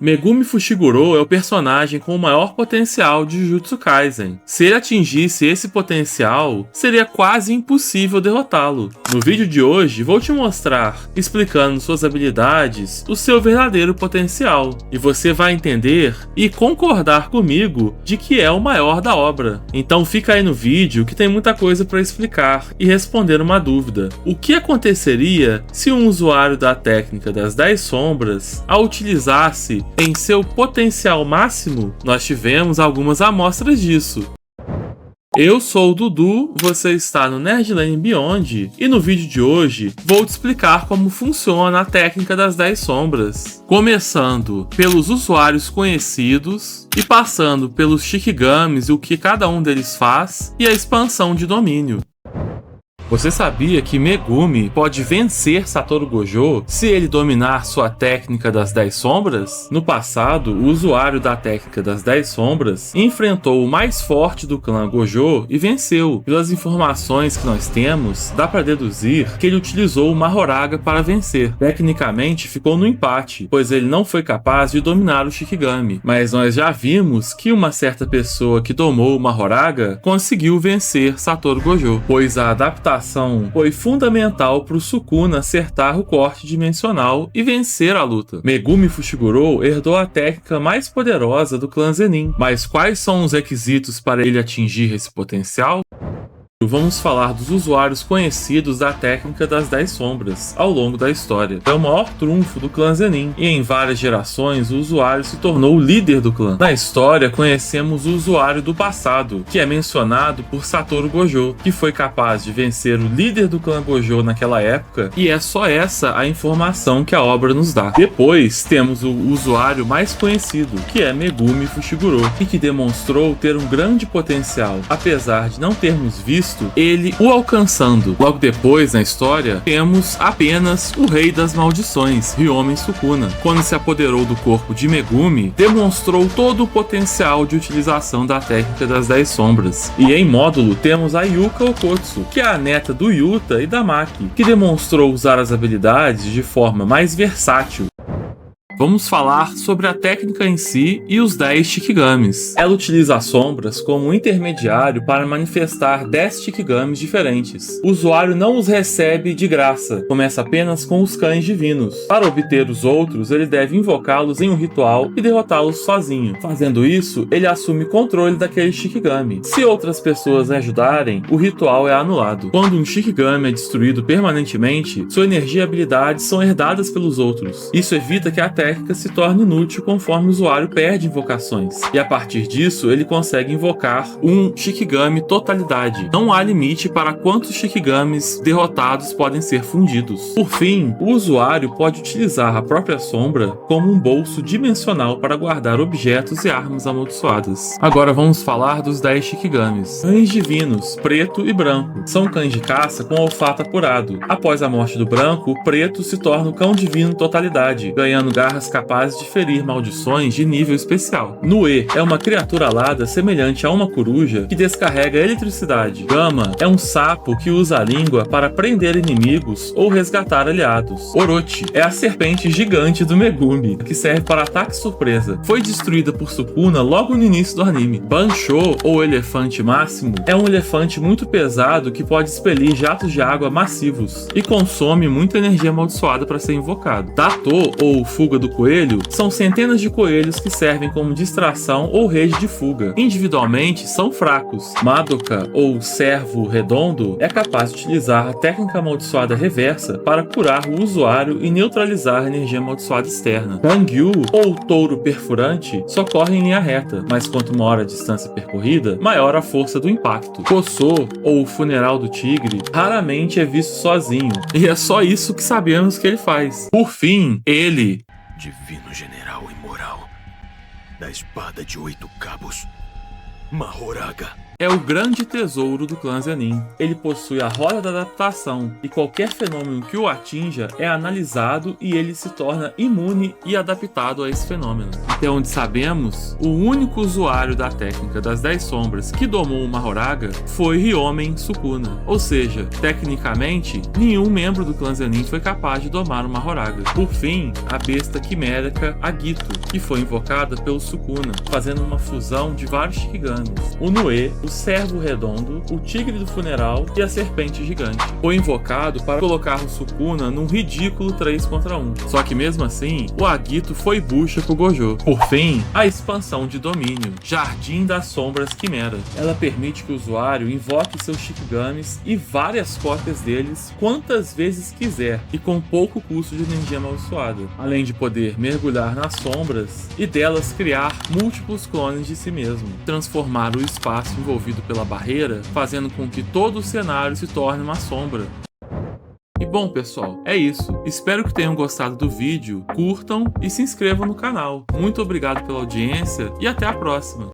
Megumi Fushiguro é o personagem com o maior potencial de Jujutsu Kaisen. Se ele atingisse esse potencial, seria quase impossível derrotá-lo. No vídeo de hoje, vou te mostrar, explicando suas habilidades, o seu verdadeiro potencial. E você vai entender e concordar comigo de que é o maior da obra. Então fica aí no vídeo que tem muita coisa para explicar e responder uma dúvida. O que aconteceria se um usuário da técnica das 10 sombras a utilizasse em seu potencial máximo? Nós tivemos algumas amostras disso. Eu sou o Dudu, você está no Nerdland Beyond e no vídeo de hoje vou te explicar como funciona a técnica das 10 sombras, começando pelos usuários conhecidos e passando pelos Shikigamis e o que cada um deles faz e a expansão de domínio. Você sabia que Megumi pode vencer Satoru Gojo se ele dominar sua técnica das 10 sombras? No passado, o usuário da técnica das 10 sombras enfrentou o mais forte do clã Gojo e venceu. Pelas informações que nós temos, dá para deduzir que ele utilizou o Mahoraga para vencer. Tecnicamente, ficou no empate, pois ele não foi capaz de dominar o Shikigami. Mas nós já vimos que uma certa pessoa que domou o Mahoraga conseguiu vencer Satoru Gojo, pois a adaptação foi fundamental para o Sukuna acertar o corte dimensional e vencer a luta. Megumi Fushiguro herdou a técnica mais poderosa do clã Zenin, mas quais são os requisitos para ele atingir esse potencial? Vamos falar dos usuários conhecidos da técnica das 10 sombras ao longo da história. É o maior trunfo do clã Zenin, e em várias gerações o usuário se tornou o líder do clã. Na história conhecemos o usuário do passado, que é mencionado por Satoru Gojo, que foi capaz de vencer o líder do clã Gojo naquela época, e é só essa a informação que a obra nos dá. Depois temos o usuário mais conhecido, que é Megumi Fushiguro, e que demonstrou ter um grande potencial, apesar de não termos visto ele o alcançando. Logo depois, na história, temos apenas o Rei das Maldições, Ryomen Sukuna. Quando se apoderou do corpo de Megumi, demonstrou todo o potencial de utilização da técnica das 10 sombras. E em módulo, temos a Yuka Okotsu, que é a neta do Yuta e da Maki, que demonstrou usar as habilidades de forma mais versátil. Vamos falar sobre a técnica em si e os 10 Shikigamis. Ela utiliza as sombras como um intermediário para manifestar 10 Shikigamis diferentes. O usuário não os recebe de graça, começa apenas com os cães divinos. Para obter os outros, ele deve invocá-los em um ritual e derrotá-los sozinho. Fazendo isso, ele assume controle daquele Shikigami. Se outras pessoas ajudarem, o ritual é anulado. Quando um Shikigami é destruído permanentemente, sua energia e habilidades são herdadas pelos outros. Isso evita que a técnica se torna inútil conforme o usuário perde invocações, e a partir disso ele consegue invocar um Shikigami totalidade. Não há limite para quantos Shikigamis derrotados podem ser fundidos. Por fim, o usuário pode utilizar a própria sombra como um bolso dimensional para guardar objetos e armas amaldiçoadas. Agora vamos falar dos 10 Shikigamis. Cães divinos, preto e branco. São cães de caça com olfato apurado. Após a morte do branco, o preto se torna o cão divino totalidade, ganhando garras capazes de ferir maldições de nível especial. Nue é uma criatura alada semelhante a uma coruja que descarrega eletricidade. Gama é um sapo que usa a língua para prender inimigos ou resgatar aliados. Orochi é a serpente gigante do Megumi, que serve para ataque surpresa. Foi destruída por Sukuna logo no início do anime. Bansho, ou elefante máximo, é um elefante muito pesado que pode expelir jatos de água massivos e consome muita energia amaldiçoada para ser invocado. Dato, ou fuga do coelho, são centenas de coelhos que servem como distração ou rede de fuga. Individualmente são fracos. Madoka, ou servo redondo, é capaz de utilizar a técnica amaldiçoada reversa para curar o usuário e neutralizar a energia amaldiçoada externa. Kangyu, ou touro perfurante, socorre em linha reta, mas quanto maior a distância percorrida, maior a força do impacto. Koso, ou funeral do tigre, raramente é visto sozinho, e é só isso que sabemos que ele faz. Por fim, ele, Divino General Imoral, da espada de 8 cabos, Mahoraga. É o grande tesouro do clã Zenin. Ele possui a roda da adaptação, e qualquer fenômeno que o atinja é analisado e ele se torna imune e adaptado a esse fenômeno. Até onde sabemos, o único usuário da técnica das 10 sombras que domou o Mahoraga foi Ryomen Sukuna. Ou seja, tecnicamente, nenhum membro do clã Zenin foi capaz de domar o Mahoraga. Por fim, a besta quimérica Agito, que foi invocada pelo Sukuna, fazendo uma fusão de vários Shikigamis. O Nue, o Servo Redondo, o Tigre do Funeral e a Serpente Gigante. Foi invocado para colocar o Sukuna num ridículo 3 contra 1. Só que mesmo assim, o Agito foi bucha com o Gojo. Por fim, a expansão de domínio, Jardim das Sombras Quimera. Ela permite que o usuário invoque seus Shikigamis e várias cópias deles quantas vezes quiser e com pouco custo de energia amaldiçoada, além de poder mergulhar nas sombras e delas criar múltiplos clones de si mesmo, transformar o espaço envolvido pela barreira, fazendo com que todo o cenário se torne uma sombra. E bom, pessoal, é isso. Espero que tenham gostado do vídeo, curtam e se inscrevam no canal. Muito obrigado pela audiência e até a próxima!